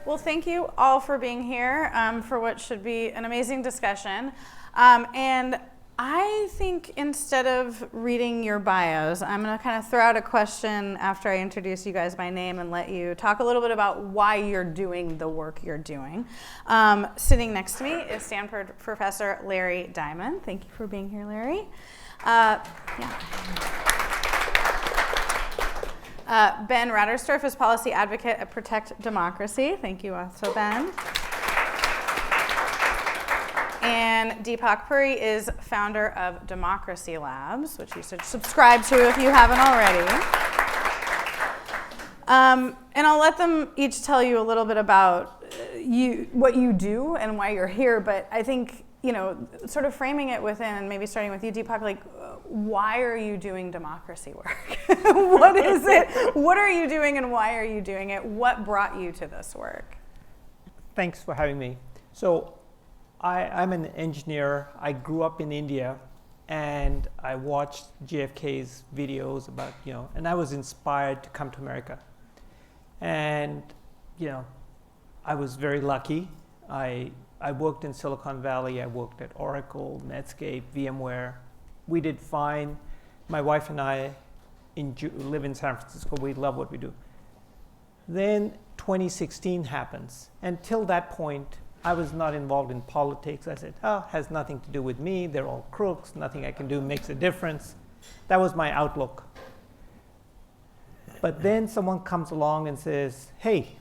Well, thank you all for being here for what should be an amazing discussion. And I think instead of reading your bios, I'm going to kind of throw out a question after I introduce you guys by name and let you talk a little bit about why you're doing the work you're doing. Sitting next to me is Stanford professor Larry Diamond. Thank you for being here, Larry. Ben Raderstorf is policy advocate at Protect Democracy. Thank you also, Ben. And Deepak Puri is founder of Democracy Labs, which you should subscribe to if you haven't already. And I'll let them each tell you a little bit about what you do and why you're here. But I think, sort of framing it within, maybe starting with you, Deepak, like, why are you doing democracy work? What is it? What are you doing and why are you doing it? What brought you to this work? Thanks for having me. So I'm an engineer. I grew up in India and I watched JFK's videos about, and I was inspired to come to America. And, I was very lucky. I worked in Silicon Valley. I worked at Oracle, Netscape, VMware. We did fine. My wife and I live in San Francisco. We love what we do. Then 2016 happens. Until that point, I was not involved in politics. I said, has nothing to do with me. They're all crooks. Nothing I can do makes a difference. That was my outlook. But then someone comes along and says, hey,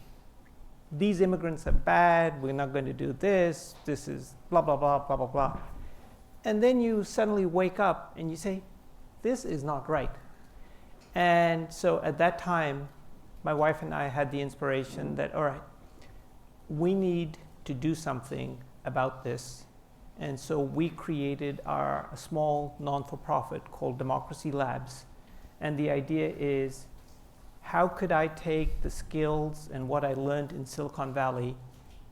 these immigrants are bad. We're not going to do this. This is blah, blah, blah, blah, blah, blah. And then you suddenly wake up and you say, this is not right. And so at that time, my wife and I had the inspiration that, all right, we need to do something about this. And so we created a small non-for-profit called Democracy Labs. And the idea is, how could I take the skills and what I learned in Silicon Valley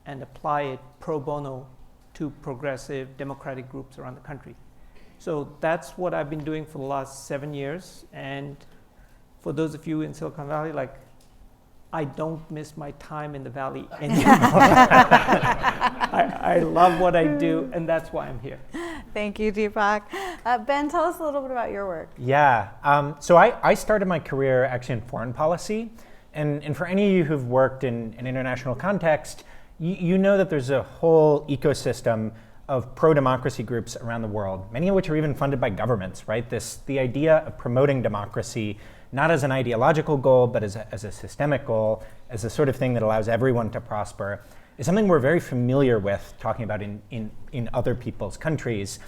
and apply it pro bono to progressive democratic groups around the country? So that's what I've been doing for the last 7 years. And for those of you in Silicon Valley, I don't miss my time in the Valley anymore. I love what I do, and that's why I'm here. Thank you, Deepak. Ben, tell us a little bit about your work. Yeah, so I started my career actually in foreign policy. And for any of you who've worked in an international context, you know that there's a whole ecosystem of pro-democracy groups around the world, many of which are even funded by governments, right? The idea of promoting democracy, not as an ideological goal, but as a systemic goal, as a sort of thing that allows everyone to prosper, is something we're very familiar with talking about in other people's countries.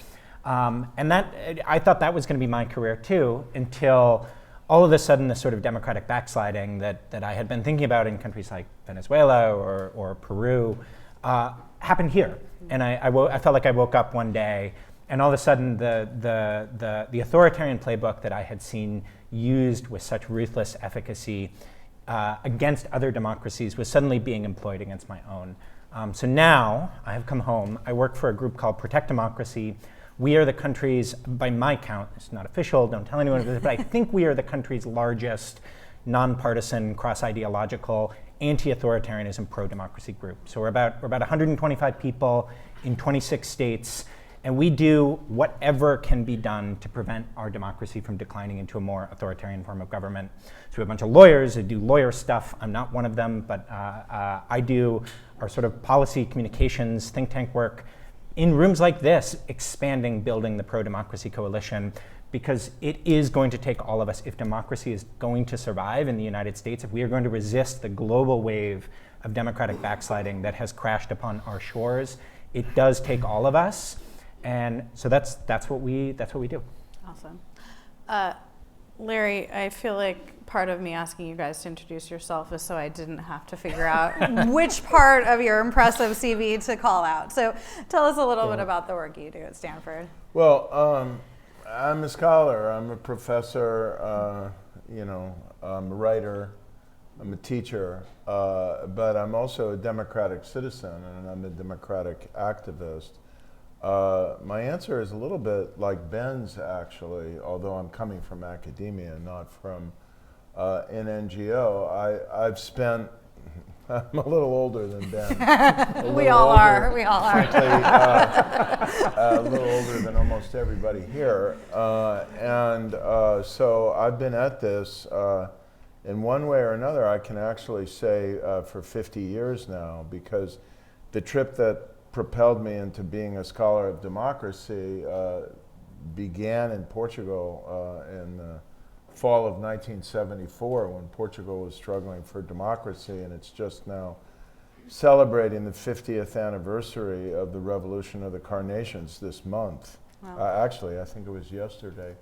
And that I thought that was going to be my career too, until all of a sudden the sort of democratic backsliding that I had been thinking about in countries like Venezuela or Peru happened here. And I felt like I woke up one day and all of a sudden the authoritarian playbook that I had seen used with such ruthless efficacy against other democracies was suddenly being employed against my own. So now I have come home. I work for a group called Protect Democracy. We are the country's, by my count, it's not official, don't tell anyone, but I think we are the country's largest nonpartisan, cross-ideological, anti-authoritarianism, pro-democracy group. So we're about 125 people in 26 states, and we do whatever can be done to prevent our democracy from declining into a more authoritarian form of government. So we have a bunch of lawyers who do lawyer stuff. I'm not one of them, but I do our sort of policy communications, think tank work in rooms like this, expanding, building the pro-democracy coalition, because it is going to take all of us. If democracy is going to survive in the United States, if we are going to resist the global wave of democratic backsliding that has crashed upon our shores, it does take all of us. And so that's what we do. Awesome. Larry, I feel like part of me asking you guys to introduce yourself is so I didn't have to figure out which part of your impressive CV to call out. So tell us a little bit about the work you do at Stanford. Well, I'm a scholar. I'm a professor. I'm a writer. I'm a teacher. But I'm also a democratic citizen, and I'm a democratic activist. My answer is a little bit like Ben's, actually, although I'm coming from academia, not from an NGO. I've spent I'm a little older than Ben. We all are. We all are. Frankly, a little older than almost everybody here. So I've been at this in one way or another, I can actually say for 50 years now, because the trip that propelled me into being a scholar of democracy began in Portugal in the fall of 1974, when Portugal was struggling for democracy, and it's just now celebrating the 50th anniversary of the Revolution of the Carnations this month. Wow. Actually, I think it was yesterday.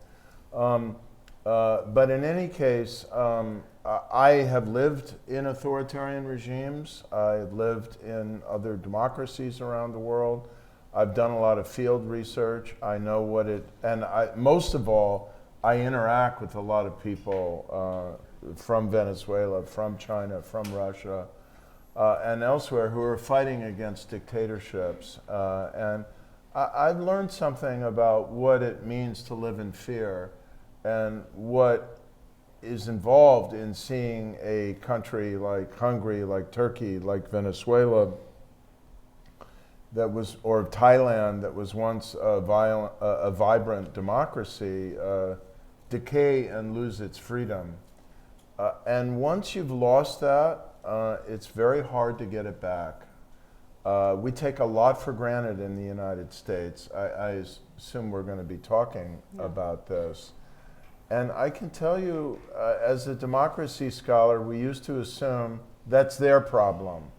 But in any case, I have lived in authoritarian regimes. I've lived in other democracies around the world. I've done a lot of field research. I know what it, and most of all, I interact with a lot of people from Venezuela, from China, from Russia, and elsewhere who are fighting against dictatorships. And I've learned something about what it means to live in fear and what is involved in seeing a country like Hungary, like Turkey, like Venezuela, that was, or Thailand, that was once a vibrant democracy, decay and lose its freedom. And once you've lost that, it's very hard to get it back. We take a lot for granted in the United States. I assume we're going to be talking about this. And I can tell you, as a democracy scholar, we used to assume that's their problem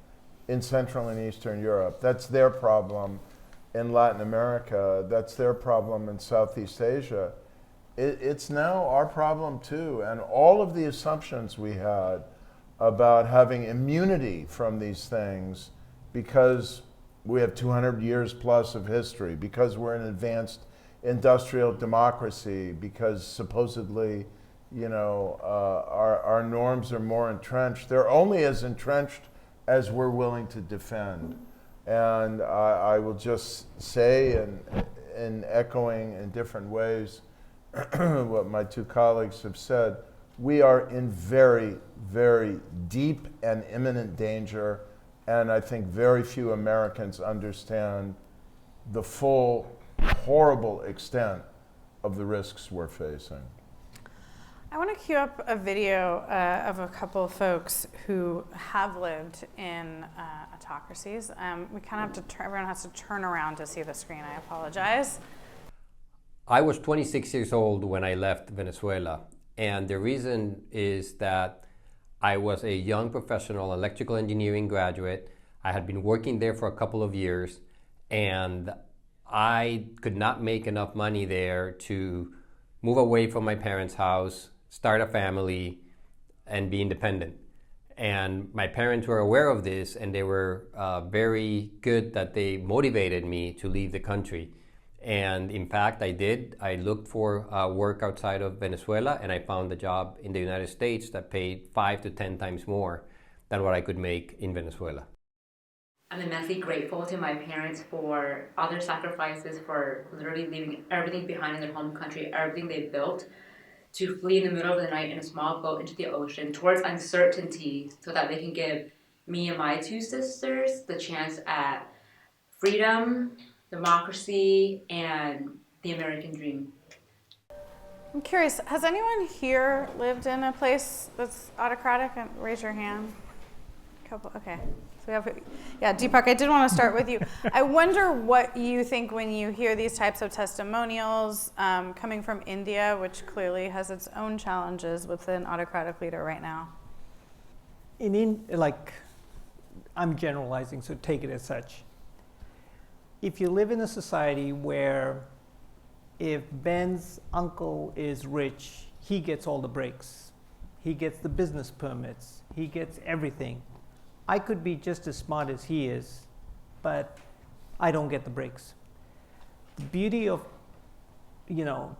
in Central and Eastern Europe. That's their problem in Latin America. That's their problem in Southeast Asia. It's now our problem too. And all of the assumptions we had about having immunity from these things, because we have 200 years plus of history, because we're an advanced industrial democracy, because supposedly, you know, our norms are more entrenched. They're only as entrenched as we're willing to defend. And I will just say, in echoing in different ways what my two colleagues have said, we are in very, very deep and imminent danger, and I think very few Americans understand the full, horrible extent of the risks we're facing. I want to cue up a video of a couple of folks who have lived in autocracies. We kind of have to everyone has to turn around to see the screen. I apologize. I was 26 years old when I left Venezuela, and the reason is that I was a young professional electrical engineering graduate. I had been working there for a couple of years, and I could not make enough money there to move away from my parents' house, start a family, and be independent. And my parents were aware of this, and they were very good that they motivated me to leave the country. And in fact, I did. I looked for work outside of Venezuela, and I found a job in the United States that paid 5 to 10 times more than what I could make in Venezuela. I'm immensely grateful to my parents for all their sacrifices, for literally leaving everything behind in their home country, everything they built, to flee in the middle of the night in a small boat into the ocean towards uncertainty so that they can give me and my two sisters the chance at freedom, democracy, and the American dream. I'm curious, has anyone here lived in a place that's autocratic? Raise your hand. Couple, okay. So we have, yeah, Deepak, I did want to start with you. I wonder what you think when you hear these types of testimonials coming from India, which clearly has its own challenges with an autocratic leader right now. I'm generalizing, so take it as such. If you live in a society where if Ben's uncle is rich, he gets all the breaks, he gets the business permits, he gets everything. I could be just as smart as he is, but I don't get the breaks. The beauty of,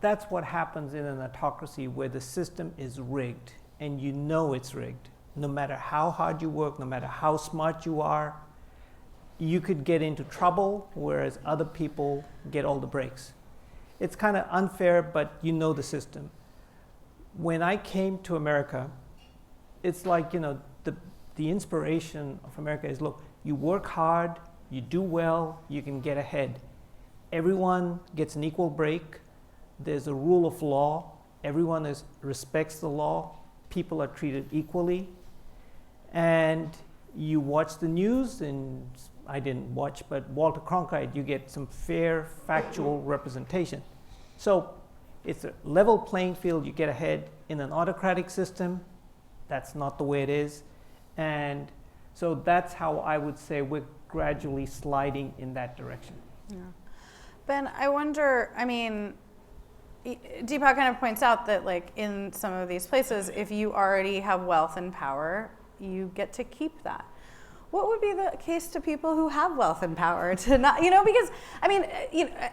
that's what happens in an autocracy where the system is rigged, and you know it's rigged. No matter how hard you work, no matter how smart you are, you could get into trouble, whereas other people get all the breaks. It's kind of unfair, but you know the system. When I came to America, it's like, the the inspiration of America is, look, you work hard, you do well, you can get ahead. Everyone gets an equal break. There's a rule of law. Everyone respects the law. People are treated equally. And you watch the news, and I didn't watch, but Walter Cronkite, you get some fair, factual representation. So it's a level playing field, you get ahead. In an autocratic system, that's not the way it is. And so that's how I would say we're gradually sliding in that direction. Yeah. Ben, I wonder, I mean, Deepak kind of points out that like in some of these places, if you already have wealth and power, you get to keep that. What would be the case to people who have wealth and power to not, because, I mean,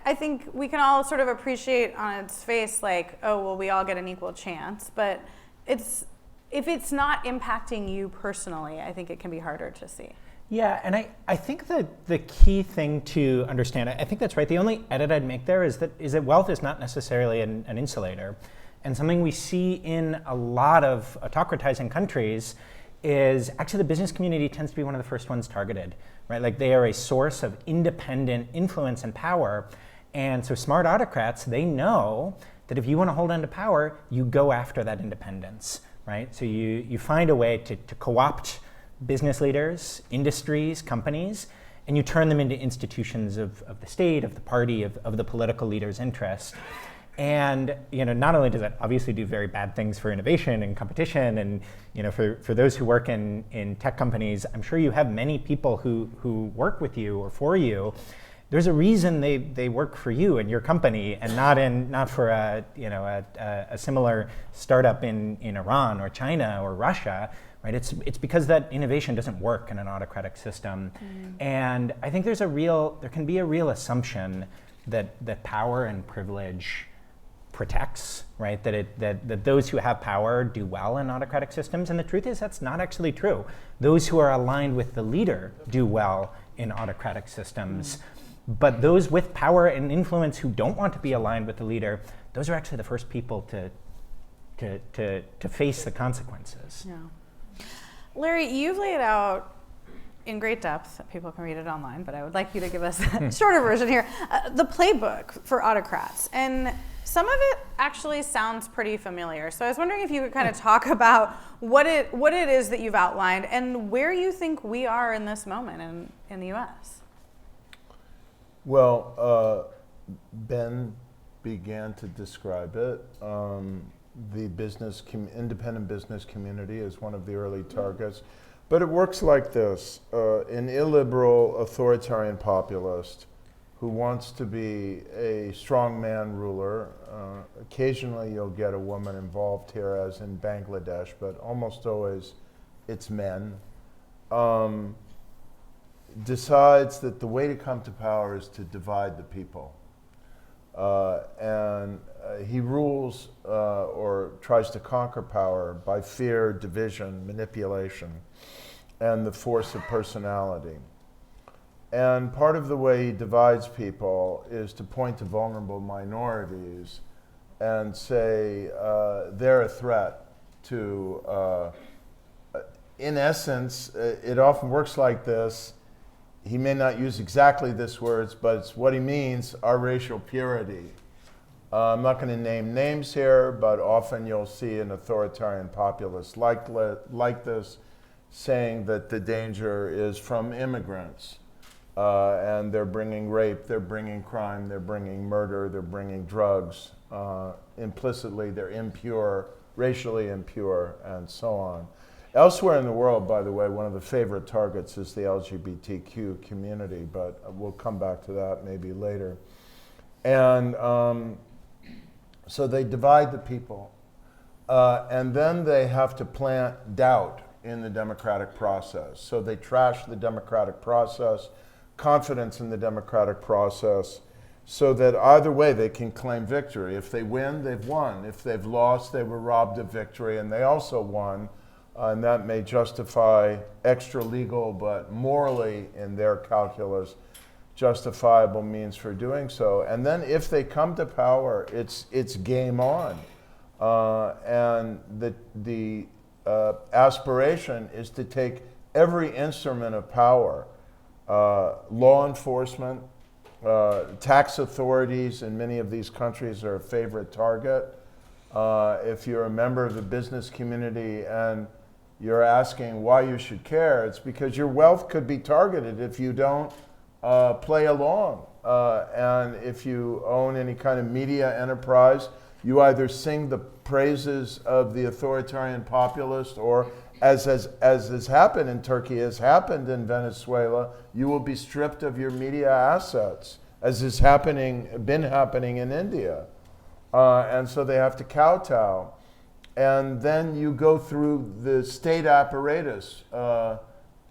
I think we can all sort of appreciate on its face like, oh, well, we all get an equal chance, but if it's not impacting you personally, I think it can be harder to see. Yeah, and I think that the key thing to understand, I think that's right. The only edit I'd make there is that wealth is not necessarily an insulator. And something we see in a lot of autocratizing countries is actually the business community tends to be one of the first ones targeted, right? Like they are a source of independent influence and power. And so smart autocrats, they know that if you want to hold on to power, you go after that independence, right? So you find a way to co-opt business leaders, industries, companies, and you turn them into institutions of the state, of the party, of the political leader's interest. And not only does that obviously do very bad things for innovation and competition, and for those who work in tech companies, I'm sure you have many people who work with you or for you. There's a reason they work for you and your company, and not for a similar startup in Iran or China or Russia. Right? It's because that innovation doesn't work in an autocratic system. And I think there can be a real assumption that power and privilege protects, right? That those who have power do well in autocratic systems, and the truth is that's not actually true. Those who are aligned with the leader do well in autocratic systems, but those with power and influence who don't want to be aligned with the leader, those are actually the first people to face the consequences. Yeah. Larry, you've laid out in great depth, people can read it online, but I would like you to give us a shorter version here, the playbook for autocrats. And some of it actually sounds pretty familiar. So I was wondering if you could kind of talk about what it is that you've outlined and where you think we are in this moment in the US. Well, Ben began to describe it. The independent business community is one of the early targets. But it works like this. An illiberal authoritarian populist who wants to be a strongman ruler, occasionally you'll get a woman involved here, as in Bangladesh, but almost always it's men, decides that the way to come to power is to divide the people. And he rules or tries to conquer power by fear, division, manipulation, and the force of personality. And part of the way he divides people is to point to vulnerable minorities and say they're a threat to, in essence, it often works like this. He may not use exactly this words, but it's what he means, our racial purity. I'm not going to name names here, but often you'll see an authoritarian populist like this saying that the danger is from immigrants. And they're bringing rape, they're bringing crime, they're bringing murder, they're bringing drugs. Implicitly, they're impure, racially impure, and so on. Elsewhere in the world, by the way, one of the favorite targets is the LGBTQ community, but we'll come back to that maybe later. And so they divide the people, and then they have to plant doubt in the democratic process. So they trash the democratic process, confidence in the democratic process, so that either way they can claim victory. If they win, they've won. If they've lost, they were robbed of victory, and they also won. And that may justify extra legal, but morally in their calculus, justifiable means for doing so. And then if they come to power, it's game on. And the aspiration is to take every instrument of power, law enforcement, tax authorities in many of these countries are a favorite target. If you're a member of the business community and you're asking why you should care, it's because your wealth could be targeted if you don't play along. And if you own any kind of media enterprise, you either sing the praises of the authoritarian populist, or as has happened in Turkey, has happened in Venezuela, you will be stripped of your media assets, as is been happening in India. And so they have to kowtow. And then you go through the state apparatus,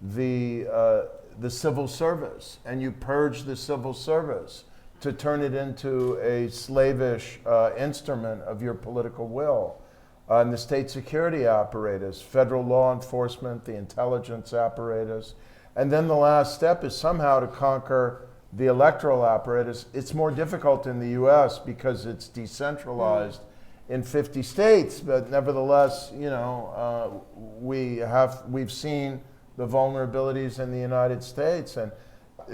the civil service, and you purge the civil service to turn it into a slavish instrument of your political will. And the state security apparatus, federal law enforcement, the intelligence apparatus. And then the last step is somehow to conquer the electoral apparatus. It's more difficult in the US because it's decentralized in 50 states, but nevertheless, you know, we've seen the vulnerabilities in the United States. And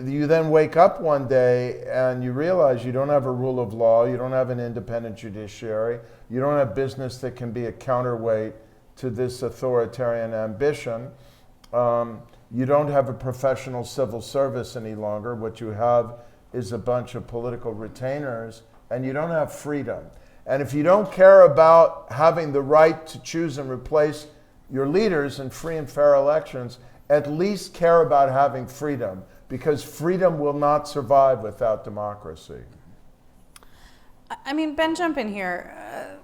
you then wake up one day and you realize you don't have a rule of law, you don't have an independent judiciary, you don't have business that can be a counterweight to this authoritarian ambition. You don't have a professional civil service any longer. What you have is a bunch of political retainers, and you don't have freedom. And if you don't care about having the right to choose and replace your leaders in free and fair elections, at least care about having freedom, because freedom will not survive without democracy. I mean, Ben, jump in here.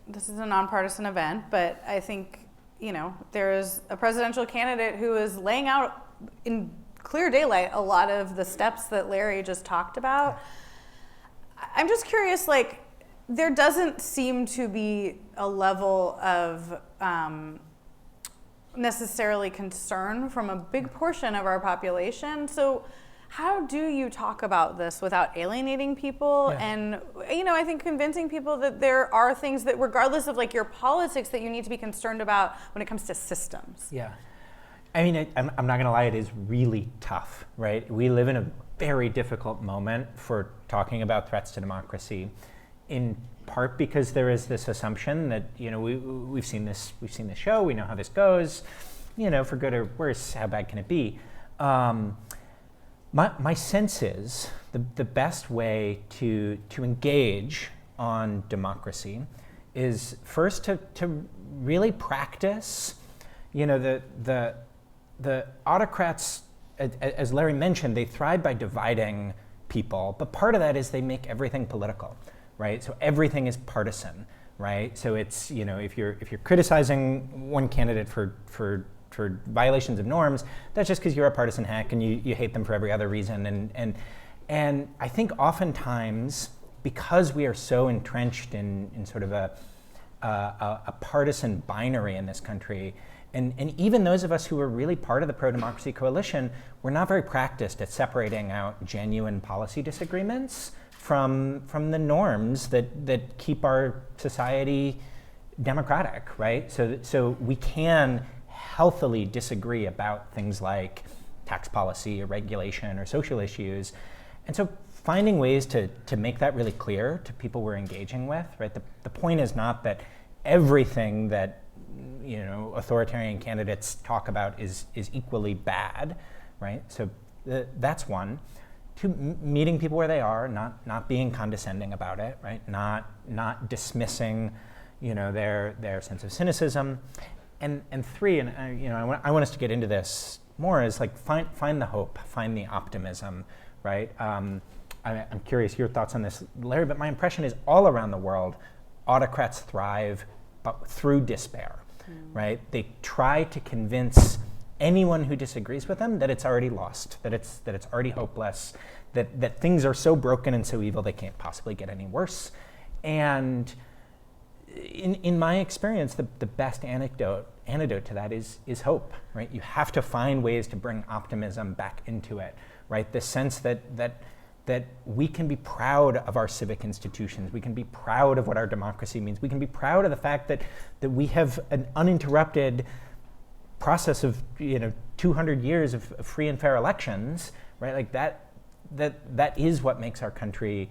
This is a nonpartisan event, but I think, you know, there is a presidential candidate who is laying out in clear daylight a lot of the steps that Larry just talked about. I'm just curious, like, there doesn't seem to be a level of necessarily concern from a big portion of our population. So how do you talk about this without alienating people? Yeah. And, you know, I think convincing people that there are things that, regardless of like your politics, that you need to be concerned about when it comes to systems. Yeah. I mean, I'm not gonna lie, it is really tough, right? We live in a very difficult moment for talking about threats to democracy, in part because there is this assumption that, you know, we've seen this show, we know how this goes, you know, for good or worse, how bad can it be? My sense is the best way to engage on democracy is first to really practice, you know, the autocrats, as Larry mentioned, they thrive by dividing people, but part of that is they make everything political, right? So everything is partisan, right? So it's, you know, if you're criticizing one candidate for violations of norms, that's just because you're a partisan hack and you hate them for every other reason. And I think oftentimes, because we are so entrenched in sort of a partisan binary in this country, and even those of us who are really part of the pro-democracy coalition, we're not very practiced at separating out genuine policy disagreements from the norms that keep our society democratic, right? So we can healthily disagree about things like tax policy or regulation or social issues. And so finding ways to make that really clear to people we're engaging with, right? The point is not that everything that, you know, authoritarian candidates talk about is equally bad, right? So that's one. Two, meeting people where they are, not being condescending about it, right? Not dismissing, you know, their sense of cynicism. And three, and you know, I want us to get into this more, is like find the hope, find the optimism, right? I'm curious your thoughts on this, Larry, but my impression is all around the world, autocrats thrive through despair, right? They try to convince anyone who disagrees with them that it's already lost, that it's already hopeless, that things are so broken and so evil they can't possibly get any worse. And in my experience, the best antidote to that is hope, right? You have to find ways to bring optimism back into it, right? The sense that we can be proud of our civic institutions, we can be proud of what our democracy means, we can be proud of the fact that we have an uninterrupted process of, you know, 200 years of free and fair elections, right? Like that is what makes our country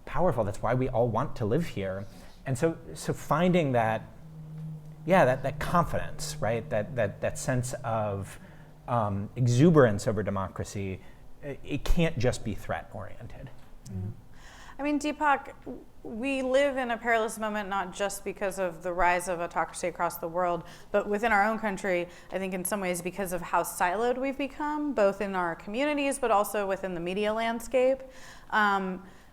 powerful. That's why we all want to live here. And so finding that confidence, right? That sense of exuberance over democracy, it can't just be threat oriented. Mm. I mean, Deepak, we live in a perilous moment not just because of the rise of autocracy across the world, but within our own country, I think in some ways because of how siloed we've become, both in our communities, but also within the media landscape.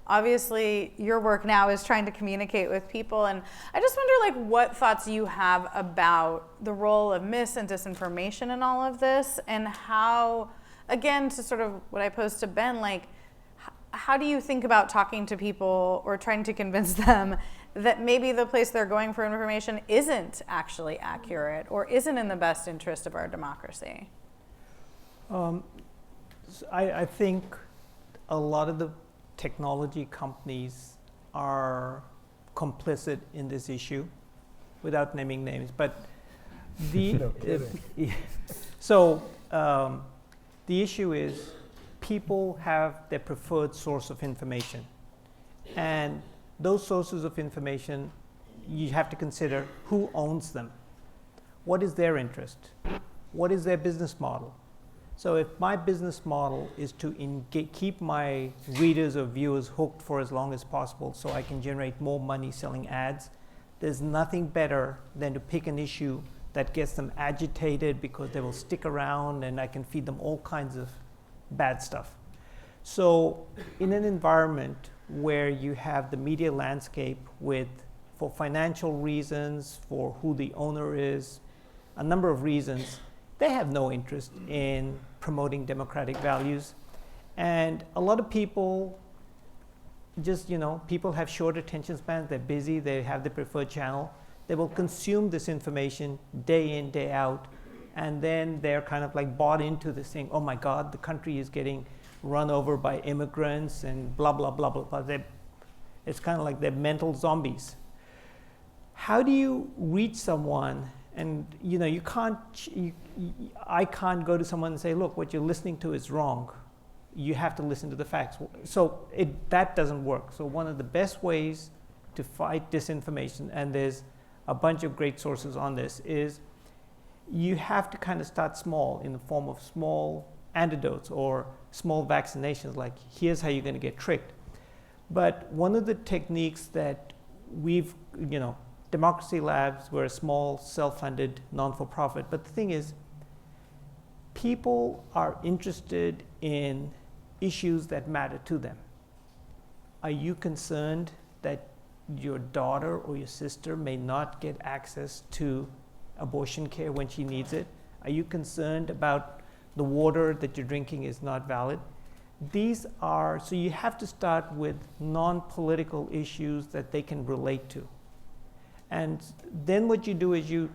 Obviously, your work now is trying to communicate with people, and I just wonder, like, what thoughts you have about the role of mis and disinformation in all of this, and how, again, to sort of what I posed to Ben, like, how do you think about talking to people or trying to convince them that maybe the place they're going for information isn't actually accurate or isn't in the best interest of our democracy? I think a lot of the technology companies are complicit in this issue, without naming names. But the the issue is people have their preferred source of information, and those sources of information, you have to consider who owns them, what is their interest, what is their business model. So if my business model is to keep my readers or viewers hooked for as long as possible so I can generate more money selling ads, there's nothing better than to pick an issue that gets them agitated because they will stick around and I can feed them all kinds of bad stuff. So in an environment where you have the media landscape with, for financial reasons, for who the owner is, a number of reasons, they have no interest in promoting democratic values. And a lot of people just, people have short attention spans, they're busy, they have the preferred channel. They will consume this information day in, day out, and then they're kind of like bought into this thing, oh my God, the country is getting run over by immigrants and blah, blah, blah, blah, blah. It's kind of like they're mental zombies. How do you reach someone? And I can't go to someone and say, look, what you're listening to is wrong. You have to listen to the facts. So that doesn't work. So one of the best ways to fight disinformation, and there's a bunch of great sources on this, is you have to kind of start small in the form of small antidotes or small vaccinations, like here's how you're going to get tricked. But one of the techniques that we've, Democracy Labs, we're a small, self-funded, non-for-profit. But the thing is, people are interested in issues that matter to them. Are you concerned that your daughter or your sister may not get access to abortion care when she needs it? Are you concerned about the water that you're drinking is not valid? So you have to start with non-political issues that they can relate to. And then what you do is you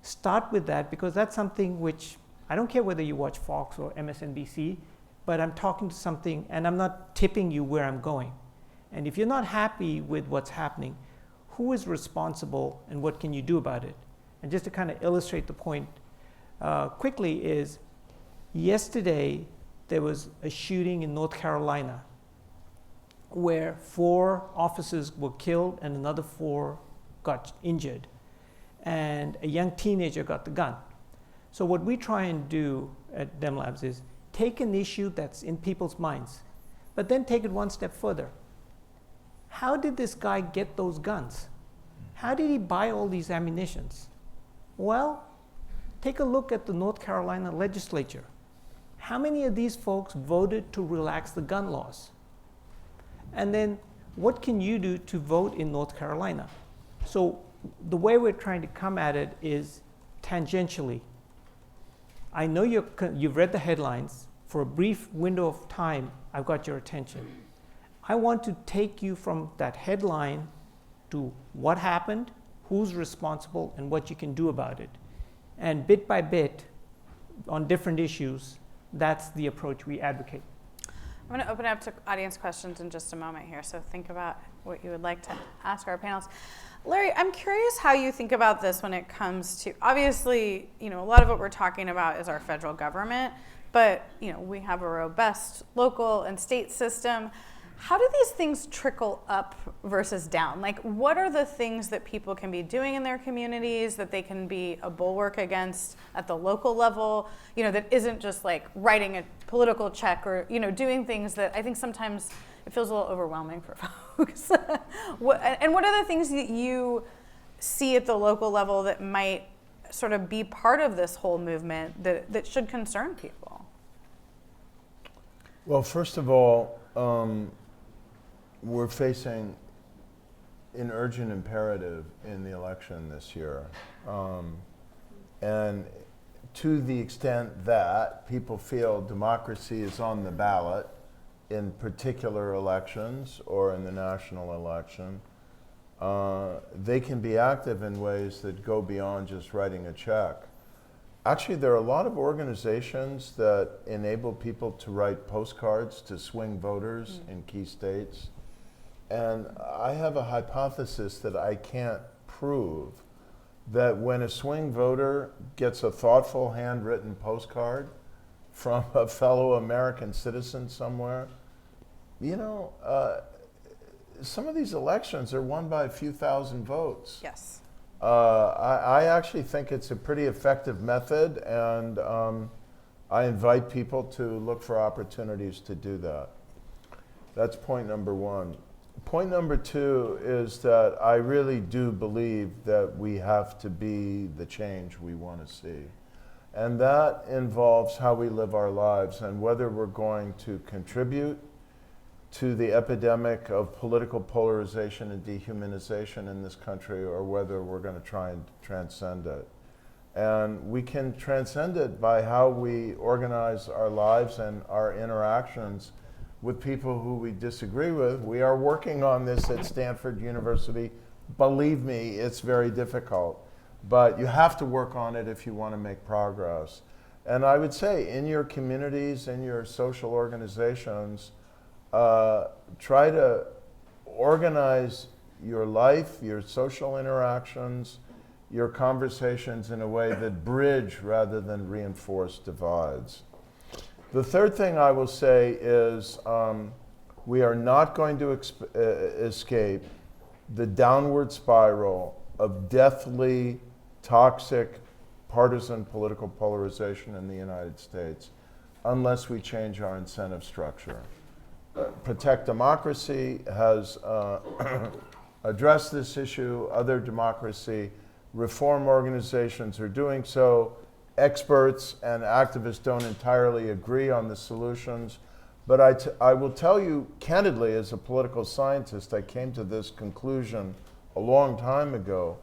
start with that, because that's something which, I don't care whether you watch Fox or MSNBC, but I'm talking to something and I'm not tipping you where I'm going. And if you're not happy with what's happening, who is responsible and what can you do about it? And just to kind of illustrate the point quickly is, yesterday there was a shooting in North Carolina where 4 officers were killed and another 4 got injured, and a young teenager got the gun. So what we try and do at Dem Labs is take an issue that's in people's minds, but then take it one step further. How did this guy get those guns? How did he buy all these ammunitions? Well, take a look at the North Carolina legislature. How many of these folks voted to relax the gun laws? And then what can you do to vote in North Carolina? So the way we're trying to come at it is tangentially. I know you've read the headlines. For a brief window of time, I've got your attention. I want to take you from that headline to what happened, who's responsible, and what you can do about it. And bit by bit, on different issues, that's the approach we advocate. I'm going to open up to audience questions in just a moment here, so think about what you would like to ask our panelists. Larry, I'm curious how you think about this when it comes to, obviously, a lot of what we're talking about is our federal government, but, we have a robust local and state system. How do these things trickle up versus down? Like, what are the things that people can be doing in their communities that they can be a bulwark against at the local level, that isn't just like writing a political check or, doing things that I think sometimes it feels a little overwhelming for folks. What are the things that you see at the local level that might sort of be part of this whole movement that should concern people? Well, first of all, we're facing an urgent imperative in the election this year. And to the extent that people feel democracy is on the ballot in particular elections or in the national election, they can be active in ways that go beyond just writing a check. Actually, there are a lot of organizations that enable people to write postcards to swing voters in key states. And I have a hypothesis that I can't prove, that when a swing voter gets a thoughtful handwritten postcard from a fellow American citizen somewhere, some of these elections are won by a few thousand votes. Yes. I actually think it's a pretty effective method, and I invite people to look for opportunities to do that. That's point number one. Point number two is that I really do believe that we have to be the change we want to see. And that involves how we live our lives and whether we're going to contribute to the epidemic of political polarization and dehumanization in this country, or whether we're going to try and transcend it. And we can transcend it by how we organize our lives and our interactions with people who we disagree with. We are working on this at Stanford University. Believe me, it's very difficult. But you have to work on it if you want to make progress. And I would say in your communities, in your social organizations, try to organize your life, your social interactions, your conversations in a way that bridge rather than reinforce divides. The third thing I will say is we are not going to escape the downward spiral of deathly, toxic, partisan political polarization in the United States unless we change our incentive structure. Protect Democracy has addressed this issue. Other democracy reform organizations are doing so. Experts and activists don't entirely agree on the solutions. But I will tell you candidly, as a political scientist, I came to this conclusion a long time ago.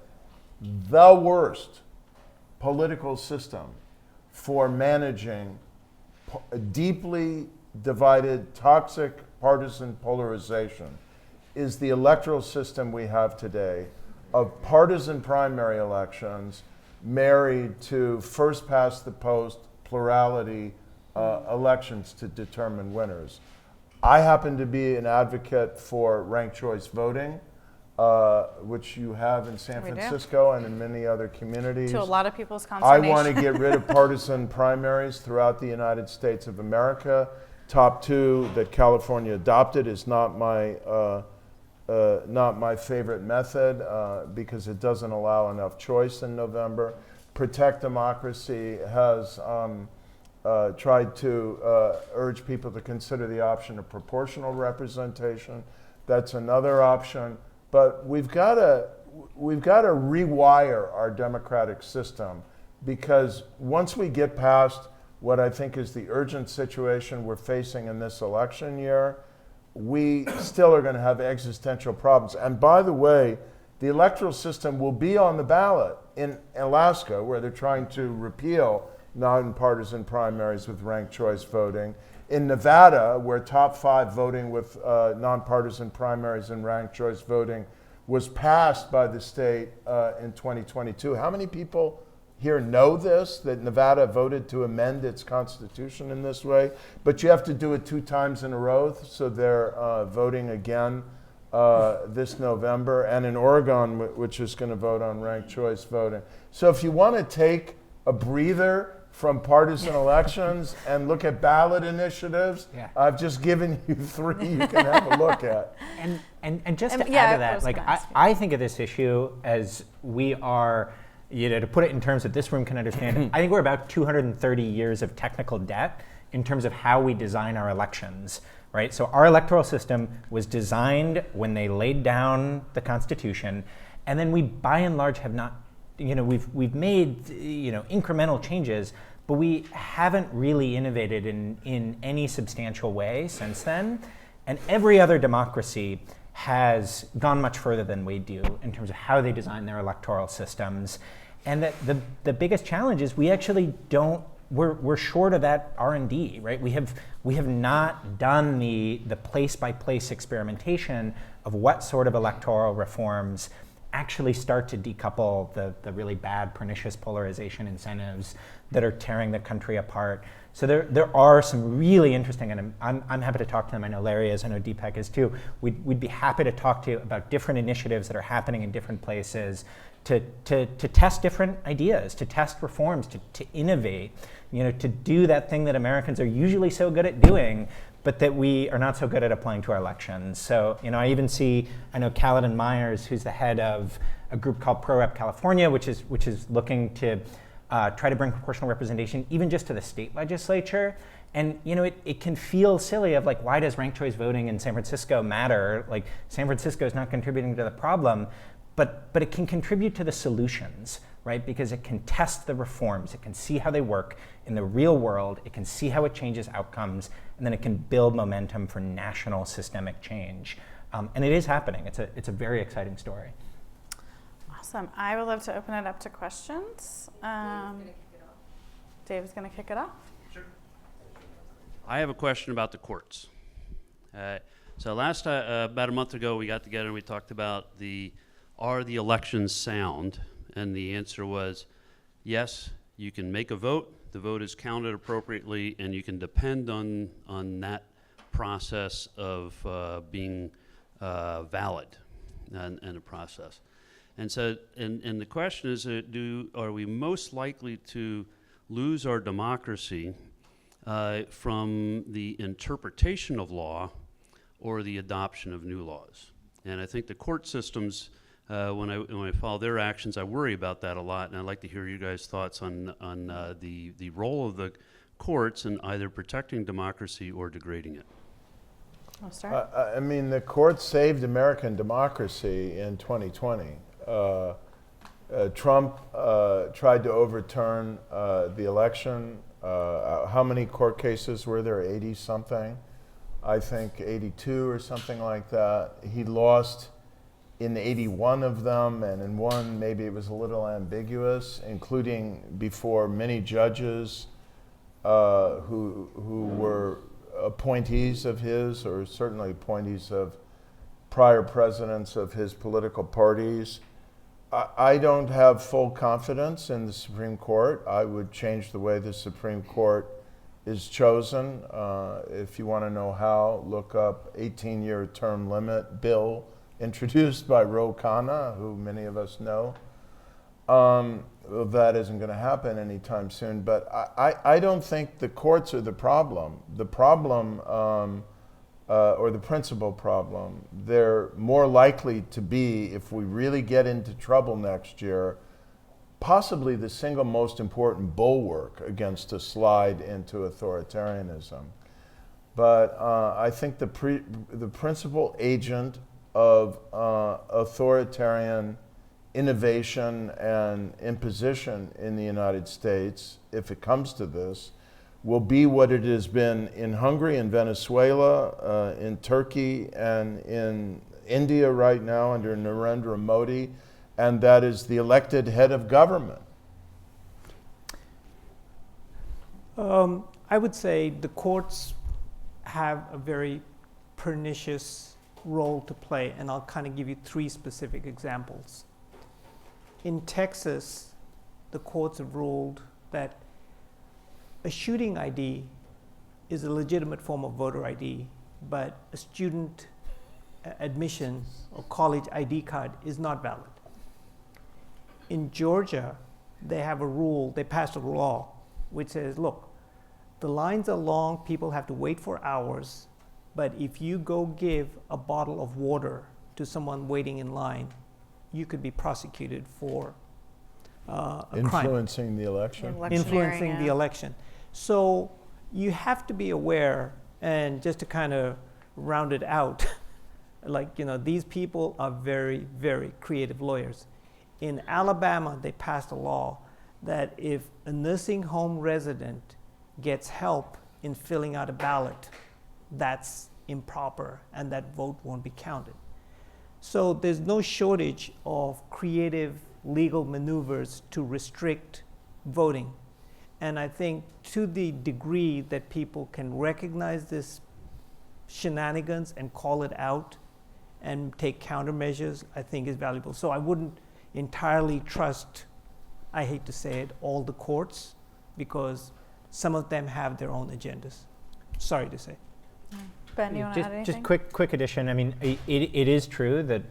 The worst political system for managing deeply divided, toxic partisan polarization is the electoral system we have today of partisan primary elections married to first past the post plurality elections to determine winners. I happen to be an advocate for ranked choice voting, which you have in San Francisco and in many other communities. To a lot of people's consternation. I want to get rid of partisan primaries throughout the United States of America. Top two that California adopted is not my favorite method because it doesn't allow enough choice in November. Protect Democracy has tried to urge people to consider the option of proportional representation. That's another option. But we've got to rewire our democratic system, because once we get past what I think is the urgent situation we're facing in this election year, we still are going to have existential problems. And by the way, the electoral system will be on the ballot in Alaska, where they're trying to repeal nonpartisan primaries with ranked choice voting. In Nevada, where top five voting with nonpartisan primaries and ranked choice voting was passed by the state in 2022. How many people here know this, that Nevada voted to amend its constitution in this way? But you have to do it 2 times in a row, so they're voting again this November, and in Oregon, which is going to vote on ranked choice voting. So if you want to take a breather from partisan elections and look at ballot initiatives, I've just given you 3 you can have a look at. And just to add to that, like I think of this issue as we are, to put it in terms that this room can understand, I think we're about 230 years of technical debt in terms of how we design our elections, right? So our electoral system was designed when they laid down the Constitution, and then we, by and large, have not, we've made, incremental changes, but we haven't really innovated in any substantial way since then. And every other democracy has gone much further than we do in terms of how they design their electoral systems. And the biggest challenge is we actually don't, we're short of that R&D, right? We have not done the place-by-place experimentation of what sort of electoral reforms actually start to decouple the really bad, pernicious polarization incentives that are tearing the country apart. So there are some really interesting, and I'm happy to talk to them. I know Larry is, I know Deepak is too. We'd be happy to talk to you about different initiatives that are happening in different places to test different ideas, to test reforms, to innovate, to do that thing that Americans are usually so good at doing, but that we are not so good at applying to our elections. So, I even see, I know Kaladin Myers, who's the head of a group called ProRep California, which is looking to try to bring proportional representation even just to the state legislature. And it can feel silly of like, why does ranked choice voting in San Francisco matter? Like, San Francisco is not contributing to the problem, but it can contribute to the solutions, right? Because it can test the reforms, it can see how they work in the real world, it can see how it changes outcomes, and then it can build momentum for national systemic change. And it is happening. It's a very exciting story. Awesome. I would love to open it up to questions. Dave's going to kick it off. Sure. I have a question about the courts. So last about a month ago, we got together and we talked about are the elections sound? And the answer was yes. You can make a vote. The vote is counted appropriately, and you can depend on that process of being valid and a process. And so, and the question is, are we most likely to lose our democracy from the interpretation of law or the adoption of new laws? And I think the court systems, when I follow their actions, I worry about that a lot, and I'd like to hear you guys' thoughts on the role of the courts in either protecting democracy or degrading it. I'll start. I mean, the courts saved American democracy in 2020. Trump tried to overturn the election. How many court cases were there? 80-something? I think 82 or something like that. He lost in 81 of them, and in one maybe it was a little ambiguous, including before many judges who were appointees of his, or certainly appointees of prior presidents of his political parties. I don't have full confidence in the Supreme Court. I would change the way the Supreme Court is chosen. If you want to know how, look up 18-year term limit bill introduced by Ro Khanna, who many of us know. That isn't going to happen anytime soon, but I don't think the courts are the problem. The problem, or the principal problem, they're more likely to be, if we really get into trouble next year, possibly the single most important bulwark against a slide into authoritarianism. But I think the principal agent of authoritarian innovation and imposition in the United States, if it comes to this, will be what it has been in Hungary and Venezuela, in Turkey and in India right now under Narendra Modi, and that is the elected head of government. I would say the courts have a very pernicious role to play, and I'll kind of give you 3 specific examples. In Texas, the courts have ruled that a shooting ID is a legitimate form of voter ID, but a student admission or college ID card is not valid. In Georgia, they have a rule, they passed a law which says, look, the lines are long, people have to wait for hours, but if you go give a bottle of water to someone waiting in line, you could be prosecuted for a crime. Influencing the election. Influencing the election. So you have to be aware, and just to kind of round it out, like, these people are very, very creative lawyers. In Alabama, they passed a law that if a nursing home resident gets help in filling out a ballot, that's improper and that vote won't be counted. So there's no shortage of creative legal maneuvers to restrict voting. And I think to the degree that people can recognize this shenanigans and call it out and take countermeasures, I think is valuable. So I wouldn't entirely trust, I hate to say it, all the courts, because some of them have their own agendas. Sorry to say. Ben, you want to add anything? Just quick addition. I mean, it is true that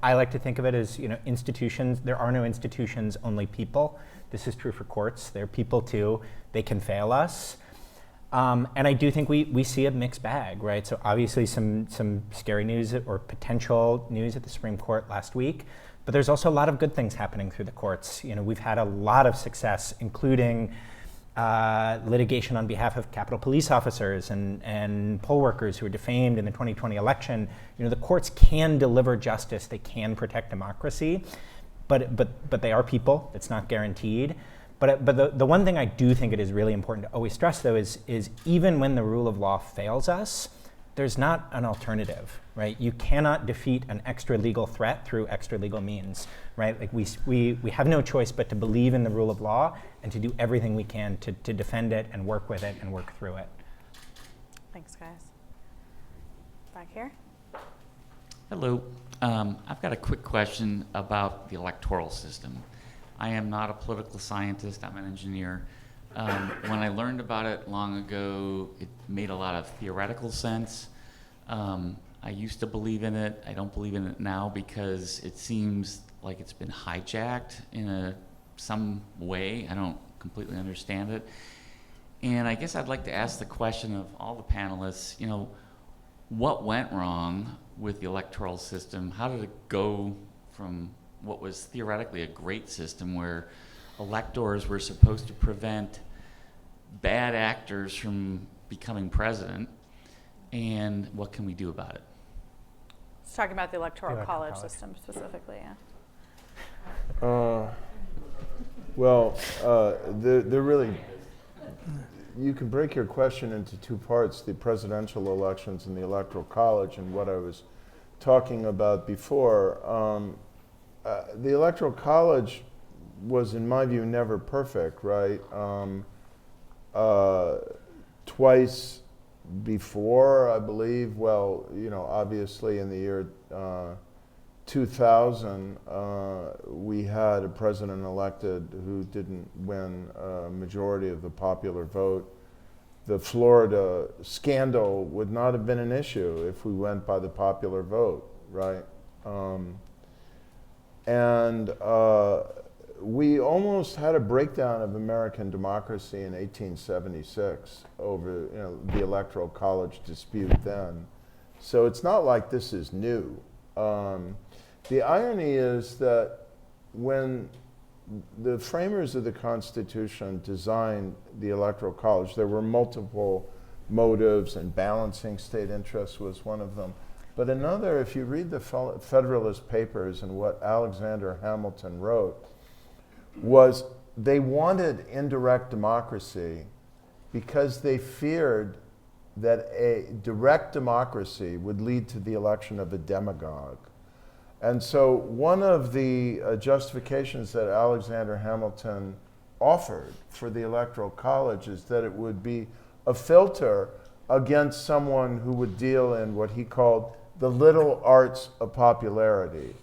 I like to think of it as, institutions. There are no institutions, only people. This is true for courts. They're people too. They can fail us. And I do think we see a mixed bag, right? So obviously some scary news or potential news at the Supreme Court last week, but there's also a lot of good things happening through the courts. We've had a lot of success, including litigation on behalf of Capitol Police officers and poll workers who were defamed in the 2020 election. The courts can deliver justice. They can protect democracy, but they are people. It's not guaranteed. But the one thing I do think it is really important to always stress, though, is even when the rule of law fails us, there's not an alternative, right? You cannot defeat an extra legal threat through extra legal means, right? Like we have no choice but to believe in the rule of law and to do everything we can to defend it and work with it and work through it. Thanks, guys. Back here. Hello. I've got a quick question about the electoral system. I am not a political scientist, I'm an engineer. When I learned about it long ago, it made a lot of theoretical sense. I used to believe in it. I don't believe in it now because it seems like it's been hijacked in some way. I don't completely understand it. And I guess I'd like to ask the question of all the panelists, what went wrong with the electoral system? How did it go from what was theoretically a great system where electors were supposed to prevent bad actors from becoming president, and what can we do about it? Let's talk about the electoral college system specifically, They're really, you can break your question into two parts, the presidential elections and the electoral college, and what I was talking about before. The electoral college was, in my view, never perfect, right? Twice before, I believe, obviously in the year 2000, we had a president elected who didn't win a majority of the popular vote. The Florida scandal would not have been an issue if we went by the popular vote, right? We almost had a breakdown of American democracy in 1876 over the electoral college dispute then. So it's not like this is new. The irony is that when the framers of the Constitution designed the electoral college, there were multiple motives, and balancing state interests was one of them. But another, if you read the Federalist Papers and what Alexander Hamilton wrote, was they wanted indirect democracy because they feared that a direct democracy would lead to the election of a demagogue. And so one of the justifications that Alexander Hamilton offered for the Electoral College is that it would be a filter against someone who would deal in what he called the little arts of popularity.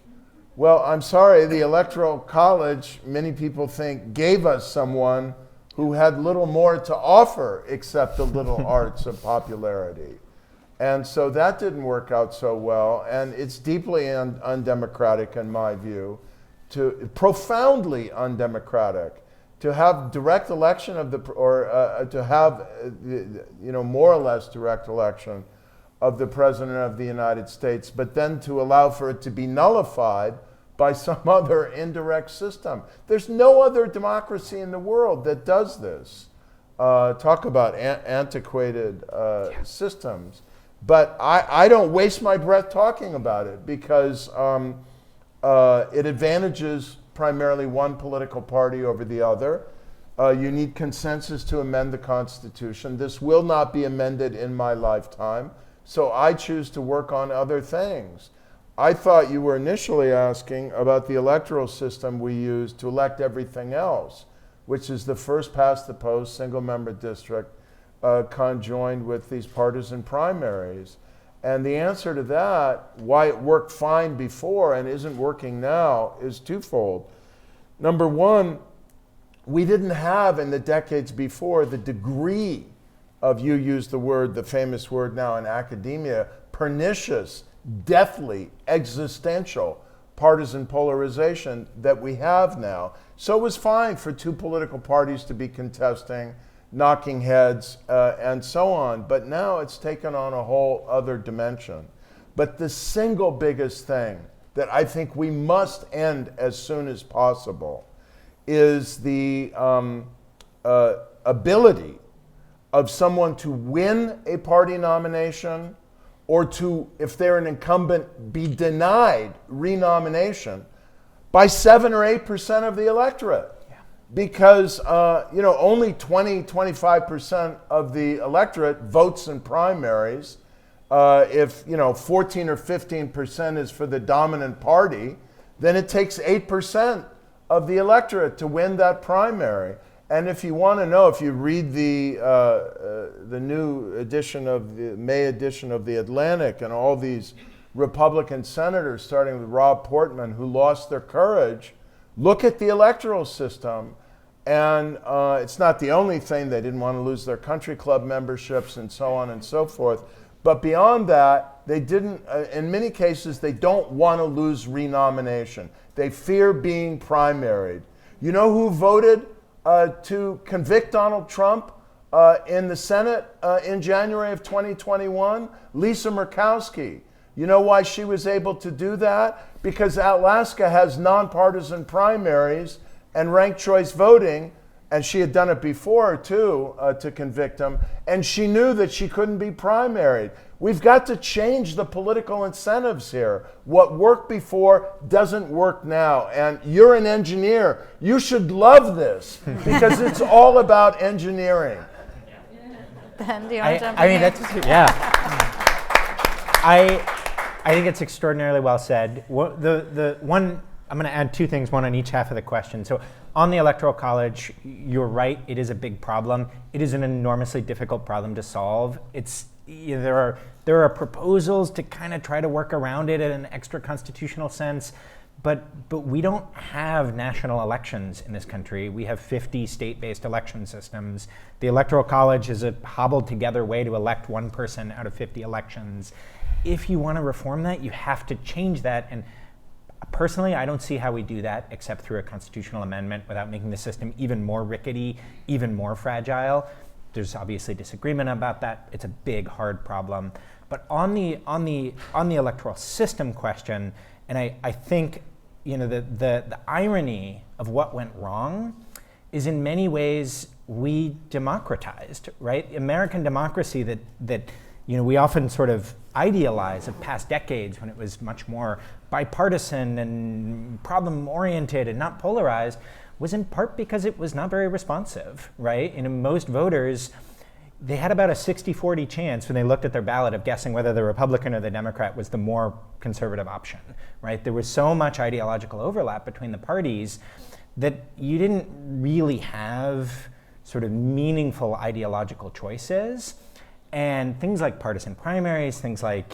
Well, I'm sorry, the Electoral College, many people think, gave us someone who had little more to offer except the little arts of popularity. And so that didn't work out so well, and it's deeply undemocratic in my view, profoundly undemocratic, to have direct election of to have more or less direct election of the President of the United States, but then to allow for it to be nullified by some other indirect system. There's no other democracy in the world that does this. Talk about antiquated systems. But I don't waste my breath talking about it because it advantages primarily one political party over the other. You need consensus to amend the Constitution. This will not be amended in my lifetime, so I choose to work on other things. I thought you were initially asking about the electoral system we use to elect everything else, which is the first past the post, single-member district, conjoined with these partisan primaries. And the answer to that, why it worked fine before and isn't working now, is twofold. Number one, we didn't have in the decades before the degree of, you use the word, the famous word now in academia, pernicious, deathly, existential partisan polarization that we have now. So it was fine for two political parties to be contesting, knocking heads, and so on. But now it's taken on a whole other dimension. But the single biggest thing that I think we must end as soon as possible is the ability of someone to win a party nomination or to, if they're an incumbent, be denied renomination by 7 or 8% of the electorate. Because only 20-25% of the electorate votes in primaries. If 14 or 15% is for the dominant party, then it takes 8% of the electorate to win that primary. And if you want to know, if you read the new edition of the May edition of the Atlantic, and all these Republican senators, starting with Rob Portman, who lost their courage, look at the electoral system. And it's not the only thing. They didn't want to lose their country club memberships and so on and so forth. But beyond that, they didn't, in many cases, they don't want to lose renomination. They fear being primaried. You know who voted to convict Donald Trump in the Senate in January of 2021? Lisa Murkowski. You know why she was able to do that? Because Alaska has nonpartisan primaries and ranked choice voting, and she had done it before too, to convict him, and she knew that she couldn't be primaried. We've got to change the political incentives here. What worked before doesn't work now, and you're an engineer. You should love this, because it's all about engineering. Ben, do you want to jump I in mean, here? that's, yeah. I think it's extraordinarily well said. The one, I'm going to add two things, one on each half of the question. So on the Electoral College, you're right, it is a big problem. It is an enormously difficult problem to solve. It's, there are proposals to kind of try to work around it in an extra constitutional sense, but we don't have national elections in this country. We have 50 state-based election systems. The Electoral College is a hobbled together way to elect one person out of 50 elections. If you want to reform that, you have to change that. And personally, I don't see how we do that except through a constitutional amendment without making the system even more rickety, even more fragile. There's obviously disagreement about that. It's a big, hard problem. But on the electoral system question, and I think the irony of what went wrong is in many ways we democratized, right? American democracy that we often sort of idealize of past decades when it was much more bipartisan and problem-oriented and not polarized was in part because it was not very responsive, right? Most voters, they had about a 60-40 chance when they looked at their ballot of guessing whether the Republican or the Democrat was the more conservative option, right? There was so much ideological overlap between the parties that you didn't really have sort of meaningful ideological choices. And things like partisan primaries, things like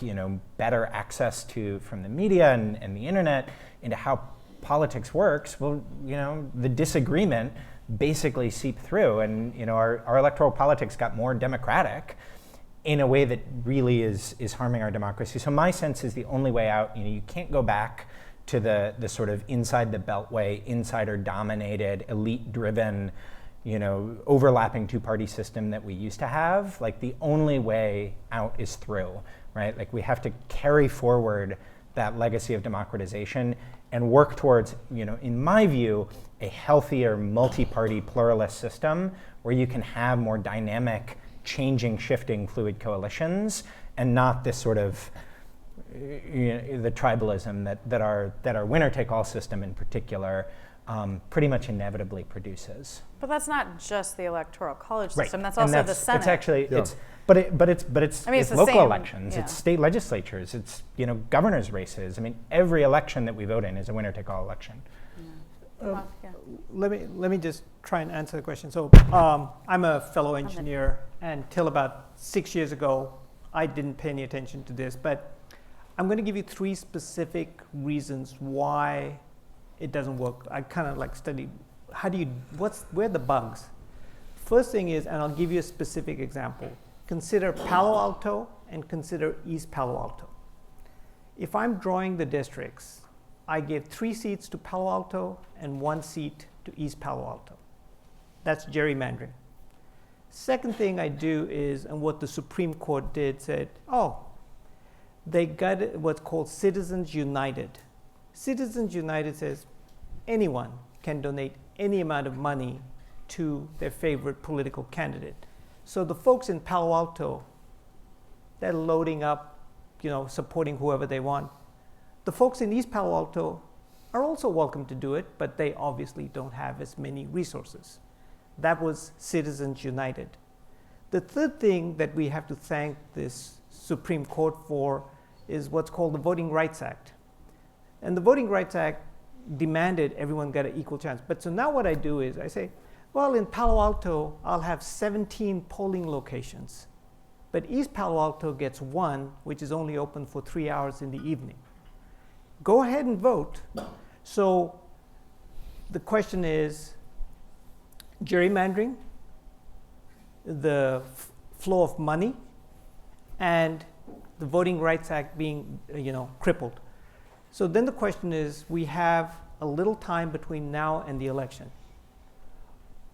better access from the media and the internet into how politics works, well, the disagreement basically seeped through, and our electoral politics got more democratic. in a way that really is harming our democracy. So my sense is the only way out, you can't go back to the sort of inside the beltway, insider-dominated, elite-driven, overlapping two-party system that we used to have. Like, the only way out is through, right? Like, we have to carry forward that legacy of democratization and work towards, in my view, a healthier multi-party pluralist system where you can have more dynamic, changing, shifting, fluid coalitions, and not this sort of the tribalism that our winner-take-all system in particular pretty much inevitably produces. But that's not just the electoral college system. Right. That's also the Senate. It's actually Yeah. it's I mean, it's the local same, elections, yeah. it's state legislatures, it's governors' races. I mean, every election that we vote in is a winner-take-all election. Yeah. Let me just try and answer the question. So I'm a fellow engineer, and till about 6 years ago, I didn't pay any attention to this, but I'm going to give you 3 specific reasons why it doesn't work. I kind of like studied where are the bugs? First thing is, and I'll give you a specific example. Consider Palo Alto and consider East Palo Alto. If I'm drawing the districts, I give 3 seats to Palo Alto and 1 seat to East Palo Alto. That's gerrymandering. Second thing I do is, and what the Supreme Court did, said, they got what's called Citizens United. Citizens United says anyone can donate any amount of money to their favorite political candidate. So the folks in Palo Alto, they're loading up, supporting whoever they want. The folks in East Palo Alto are also welcome to do it, but they obviously don't have as many resources. That was Citizens United. The third thing that we have to thank this Supreme Court for is what's called the Voting Rights Act. And the Voting Rights Act demanded everyone get an equal chance. But so now what I do is I say, well, in Palo Alto, I'll have 17 polling locations. But East Palo Alto gets 1, which is only open for 3 hours in the evening. Go ahead and vote. So the question is gerrymandering, the flow of money, and the Voting Rights Act being crippled. So then the question is, we have a little time between now and the election.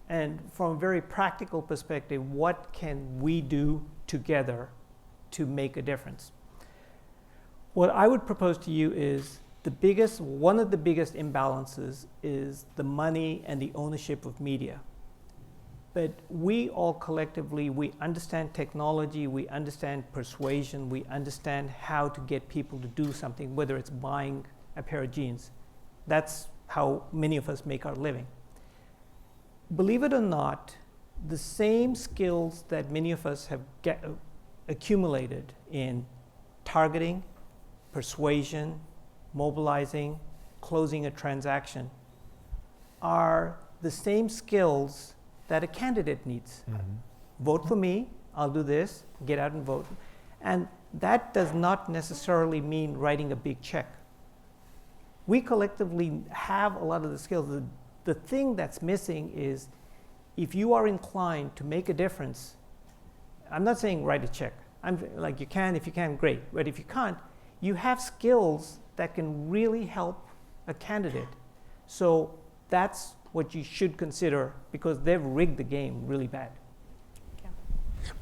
And from a very practical perspective, what can we do together to make a difference? What I would propose to you is one of the biggest imbalances is the money and the ownership of media. But we all collectively, we understand technology, we understand persuasion, we understand how to get people to do something, whether it's buying a pair of jeans. That's how many of us make our living. Believe it or not, the same skills that many of us have accumulated in targeting, persuasion, mobilizing, closing a transaction are the same skills that a candidate needs. Mm-hmm. Vote for me, I'll do this, get out and vote. And that does not necessarily mean writing a big check. We collectively have a lot of the skills. The thing that's missing is if you are inclined to make a difference, I'm not saying write a check. I'm like, you can, if you can, great. But if you can't, you have skills that can really help a candidate. So that's what you should consider, because they've rigged the game really bad.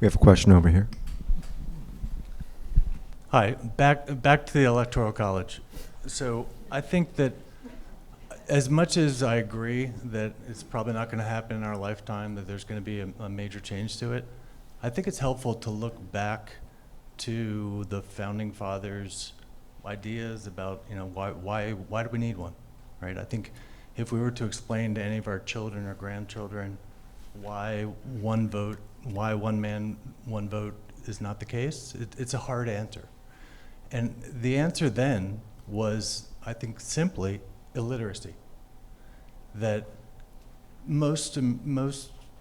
We have a question over here. Hi, back to the Electoral College. So I think that as much as I agree that it's probably not going to happen in our lifetime, that there's going to be a major change to it, I think it's helpful to look back to the founding fathers' ideas about, why do we need one, right? I think if we were to explain to any of our children or grandchildren why one man, one vote is not the case, it's a hard answer. And the answer then was, I think, simply illiteracy. That most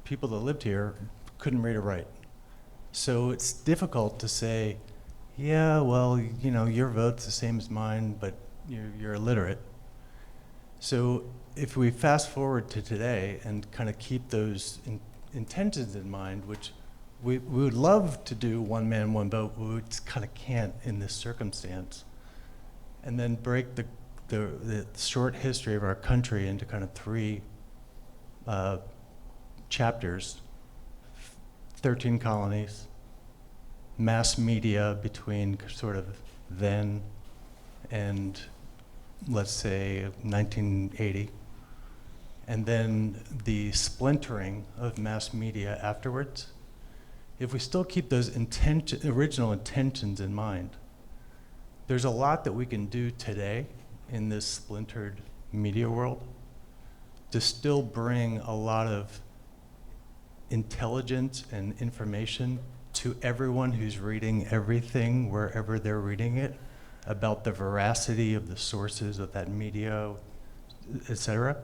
people that lived here couldn't read or write. So it's difficult to say, yeah, well, your vote's the same as mine, but you're illiterate. So if we fast forward to today and kind of keep those intentions in mind, which we would love to do one man, one vote, but we just kind of can't in this circumstance. And then break the short history of our country into kind of 3 chapters, 13 colonies, mass media between sort of then and let's say 1980, and then the splintering of mass media afterwards. If we still keep those original intentions in mind, there's a lot that we can do today in this splintered media world to still bring a lot of intelligence and information to everyone who's reading everything wherever they're reading it about the veracity of the sources of that media, et cetera.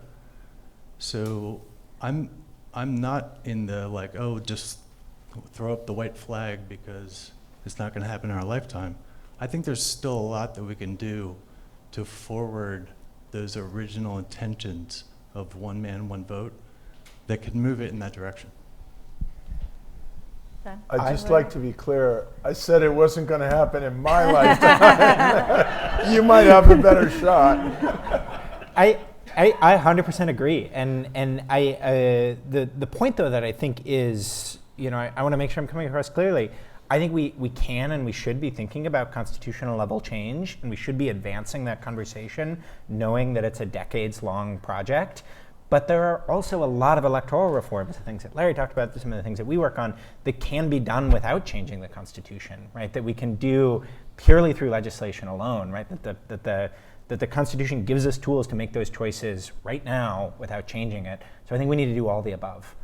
So I'm not in the like, oh, just throw up the white flag because it's not going to happen in our lifetime. I think there's still a lot that we can do to forward those original intentions of one man, one vote that could move it in that direction. I'd just like to be clear. I said it wasn't going to happen in my lifetime. You might have a better shot. I 100% agree, and the point though that I think is, I want to make sure I'm coming across clearly. I think we can and we should be thinking about constitutional level change, and we should be advancing that conversation, knowing that it's a decades-long project. But there are also a lot of electoral reforms, the things that Larry talked about, some of the things that we work on, that can be done without changing the Constitution, right? That we can do purely through legislation alone, right? That the Constitution gives us tools to make those choices right now without changing it. So I think we need to do all the above.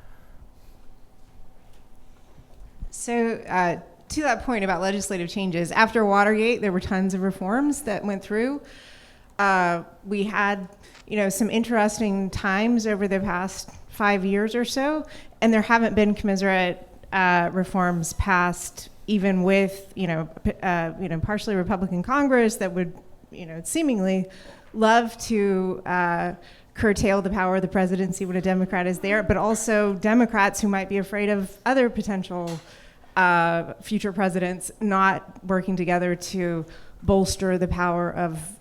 So to that point about legislative changes, after Watergate, there were tons of reforms that went through. We had, some interesting times over the past 5 years or so, and there haven't been commensurate reforms passed, even with, partially Republican Congress that would, seemingly love to curtail the power of the presidency when a Democrat is there, but also Democrats who might be afraid of other potential future presidents not working together to bolster the power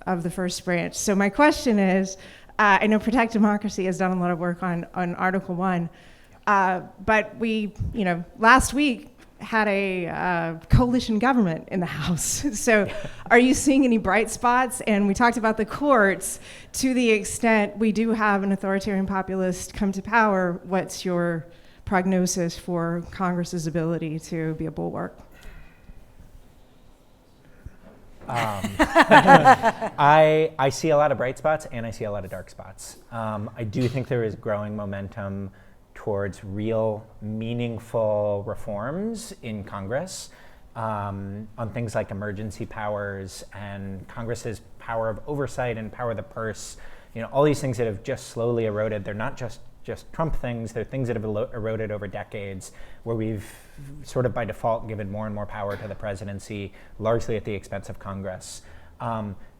of the first branch. So my question is, I know Protect Democracy has done a lot of work on Article 1, but we, last week had a coalition government in the House. So are you seeing any bright spots? And we talked about the courts. To the extent we do have an authoritarian populist come to power, what's your prognosis for Congress's ability to be a bulwark? I see a lot of bright spots and I see a lot of dark spots. I do think there is growing momentum towards real, meaningful reforms in Congress on things like emergency powers and Congress's power of oversight and power of the purse. All these things that have just slowly eroded. They're not just Trump things. They're things that have eroded over decades, where we've sort of by default given more and more power to the presidency, largely at the expense of Congress.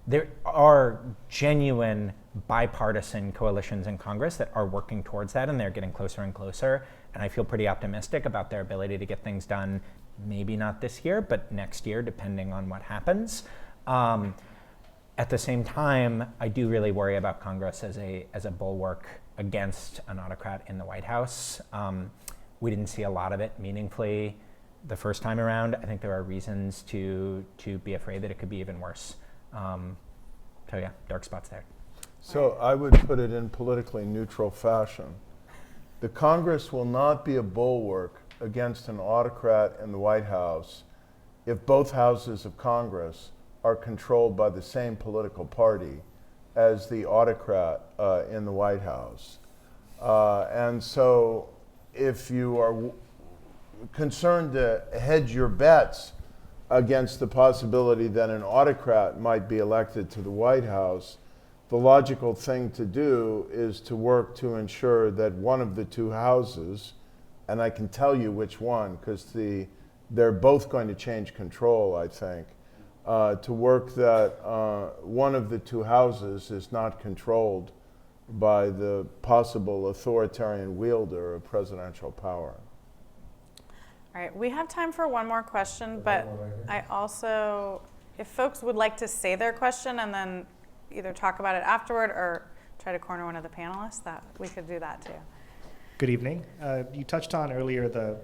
There are genuine bipartisan coalitions in Congress that are working towards that, and they're getting closer and closer. And I feel pretty optimistic about their ability to get things done, maybe not this year, but next year, depending on what happens. At the same time, I do really worry about Congress as a bulwark against an autocrat in the White House. We didn't see a lot of it meaningfully the first time around. I think there are reasons to be afraid that it could be even worse. So yeah, dark spots there. So I would put it in politically neutral fashion. The Congress will not be a bulwark against an autocrat in the White House if both houses of Congress are controlled by the same political party as the autocrat in the White House. And so if you are concerned to hedge your bets against the possibility that an autocrat might be elected to the White House, the logical thing to do is to work to ensure that one of the two houses, and I can tell you which one, because they're both going to change control, I think, to work that one of the two houses is not controlled by the possible authoritarian wielder of presidential power. All right, we have time for one more question, but I also, if folks would like to say their question and then either talk about it afterward or try to corner one of the panelists, that we could do that too. Good evening. You touched on earlier the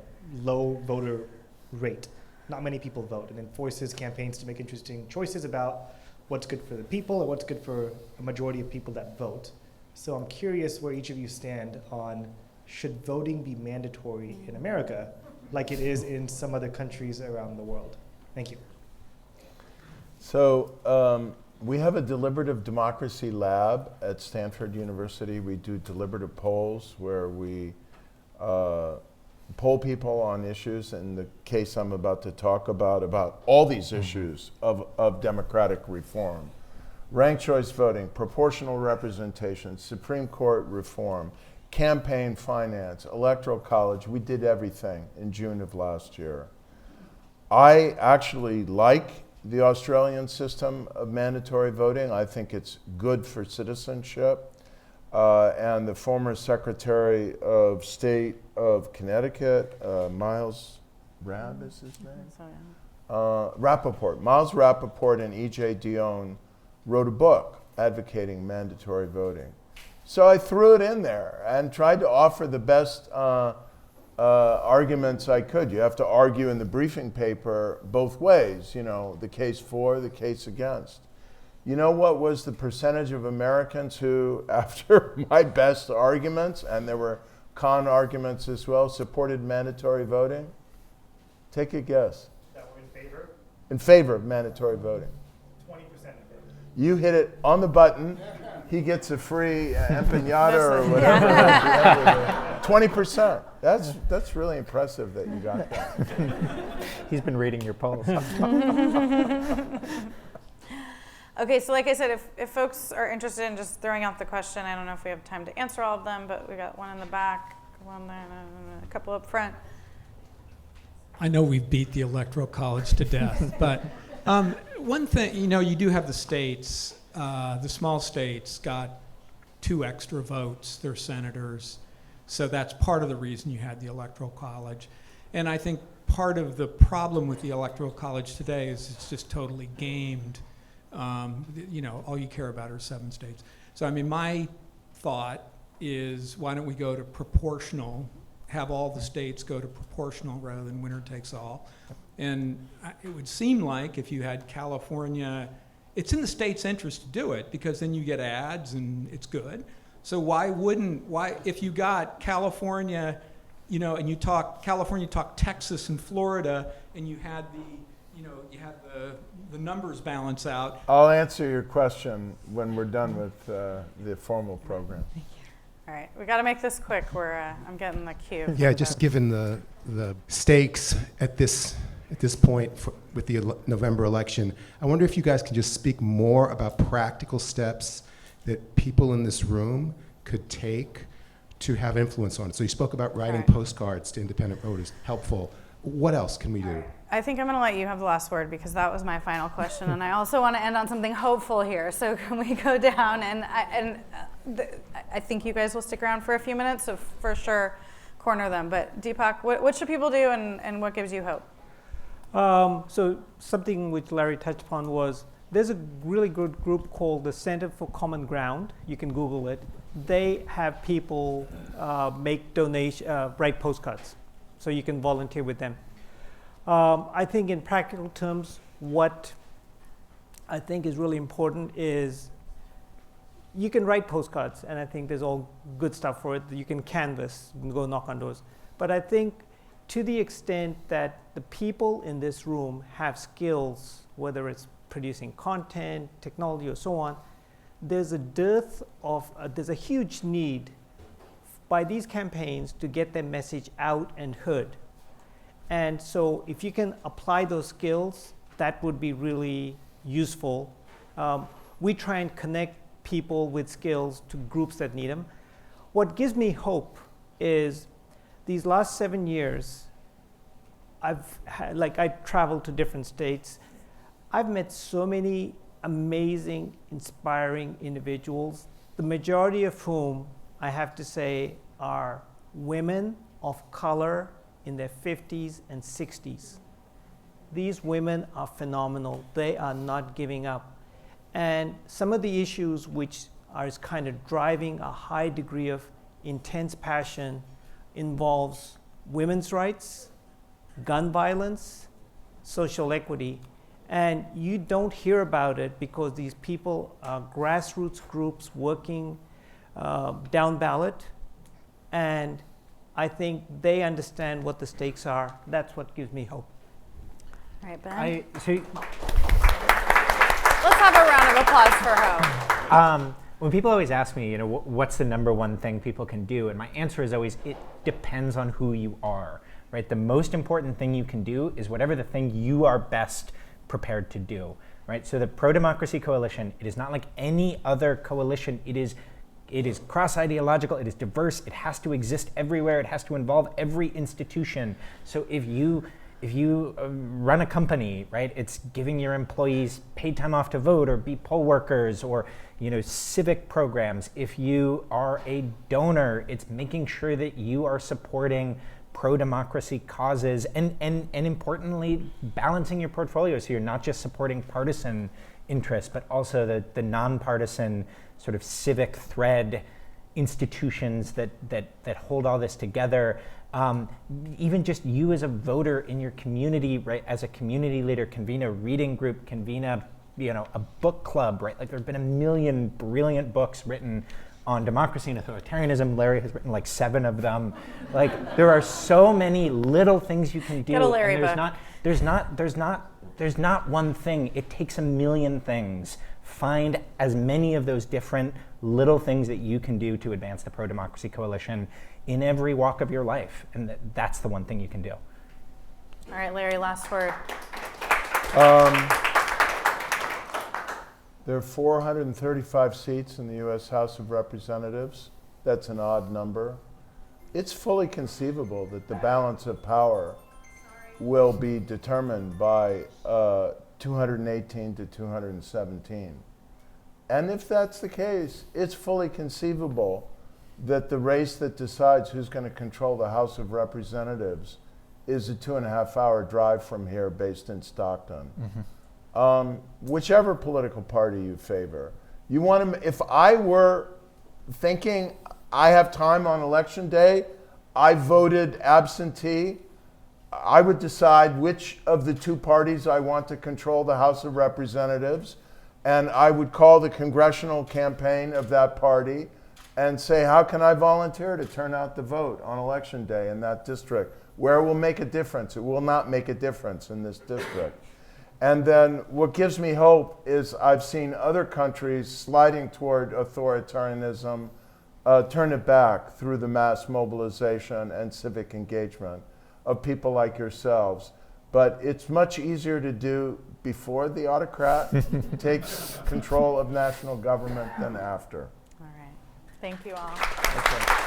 low voter rate. Not many people vote, and it forces campaigns to make interesting choices about what's good for the people and what's good for a majority of people that vote. So I'm curious where each of you stand on, should voting be mandatory in America like it is in some other countries around the world? Thank you. So we have a deliberative democracy lab at Stanford University. We do deliberative polls where we poll people on issues, in the case I'm about to talk about all these issues of democratic reform. Ranked choice voting, proportional representation, Supreme Court reform, campaign finance, electoral college. We did everything in June of last year. I actually like the Australian system of mandatory voting. I think it's good for citizenship. And the former Secretary of State of Connecticut, Miles Rabb is his name? Rappaport. Miles Rappaport and E.J. Dionne wrote a book advocating mandatory voting. So I threw it in there and tried to offer the best arguments I could. You have to argue in the briefing paper both ways, you know, the case for, the case against. You know what was the percentage of Americans who, after my best arguments, and there were con arguments as well, supported mandatory voting? Take a guess. That were in favor? In favor of mandatory voting. 20% in favor. You hit it on the button. He gets a free empanada or whatever. 20%. That's really impressive that you got that. He's been reading your polls. Okay, so like I said, if folks are interested in just throwing out the question, I don't know if we have time to answer all of them, but we got one in the back, one there, a couple up front. I know we've beat the Electoral College to death, but one thing, you know, you do have the states, the small states got 2 extra votes, they're senators, so that's part of the reason you had the Electoral College. And I think part of the problem with the Electoral College today is it's just totally gamed. You know, all you care about are 7 states. So, I mean, my thought is, why don't we go to proportional, have all the states go to proportional rather than winner takes all. And it would seem like if you had California, it's in the state's interest to do it because then you get ads and it's good. So why if you got California, you know, and California talk Texas and Florida, and you had the numbers balance out. I'll answer your question when we're done with the formal program. Thank you. All right, we got to make this quick. I'm getting the cue. Yeah, just given the stakes at this point with the November election, I wonder if you guys can just speak more about practical steps that people in this room could take to have influence on it. So you spoke about writing postcards to independent voters, helpful. What else can we do? I think I'm going to let you have the last word because that was my final question, and I also want to end on something hopeful here. So can we go down? And I think you guys will stick around for a few minutes, so for sure, corner them. But Deepak, what should people do, and what gives you hope? So something which Larry touched upon was there's a really good group called the Center for Common Ground. You can Google it. They have people write postcards, so you can volunteer with them. I think in practical terms, what I think is really important is you can write postcards, and I think there's all good stuff for it. You can canvass, you can go knock on doors. But I think to the extent that the people in this room have skills, whether it's producing content, technology, or so on, there's a huge need by these campaigns to get their message out and heard. And so if you can apply those skills, that would be really useful. We try and connect people with skills to groups that need them. What gives me hope is these last 7 years, I traveled to different states. I've met so many amazing, inspiring individuals, the majority of whom, I have to say, are women of color in their 50s and 60s. These women are phenomenal. They are not giving up. And some of the issues which are kind of driving a high degree of intense passion involves women's rights, gun violence, social equity. And you don't hear about it because these people are grassroots groups working down ballot. And I think they understand what the stakes are. That's what gives me hope. All right, Ben. So, let's have a round of applause for hope. when people always ask me, what's the number one thing people can do? And my answer is always, it depends on who you are, right? The most important thing you can do is whatever the thing you are best prepared to do, right? So the Pro-Democracy Coalition, it is not like any other coalition. It is cross-ideological, it is diverse, it has to exist everywhere, it has to involve every institution. So if you run a company, right, it's giving your employees paid time off to vote or be poll workers or civic programs. If you are a donor, it's making sure that you are supporting pro-democracy causes and importantly, balancing your portfolio so you're not just supporting partisan interests, but also the nonpartisan sort of civic thread institutions that hold all this together. Even just you as a voter in your community, right, as a community leader, convene a reading group, convene a book club, right? Like there have been a million brilliant books written on democracy and authoritarianism. Larry has written like 7 of them. Like there are so many little things you can do. Get a Larry and book. There's not one thing. It takes a million things. Find as many of those different little things that you can do to advance the Pro-Democracy Coalition in every walk of your life. And that's the one thing you can do. All right, Larry, last word. There are 435 seats in the U.S. House of Representatives. That's an odd number. It's fully conceivable that the balance of power will be determined by 218 to 217. And if that's the case, it's fully conceivable that the race that decides who's going to control the House of Representatives is a 2.5-hour drive from here based in Stockton. Mm-hmm. Whichever political party you favor. You want to, if I were thinking I have time on election day, I voted absentee, I would decide which of the 2 parties I want to control the House of Representatives, and I would call the congressional campaign of that party and say, how can I volunteer to turn out the vote on election day in that district? Where it will make a difference? It will not make a difference in this district. And then what gives me hope is I've seen other countries sliding toward authoritarianism turn it back through the mass mobilization and civic engagement of people like yourselves. But it's much easier to do before the autocrat takes control of national government than after. All right. Thank you all. Okay.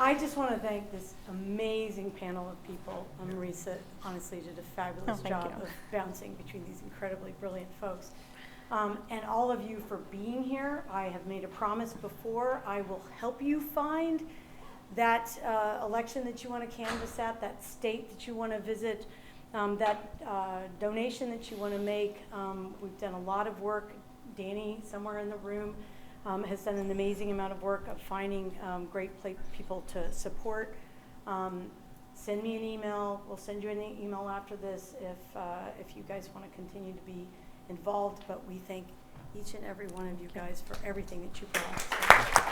I just want to thank this amazing panel of people. Marisa honestly did a fabulous job of bouncing between these incredibly brilliant folks. And all of you for being here. I have made a promise before. I will help you find that election that you want to canvass at, that state that you want to visit, that donation that you want to make. We've done a lot of work. Danny, somewhere in the room, has done an amazing amount of work of finding great people to support. Send me an email. We'll send you an email after this if you guys want to continue to be involved. But we thank each and every one of you guys for everything that you brought. So.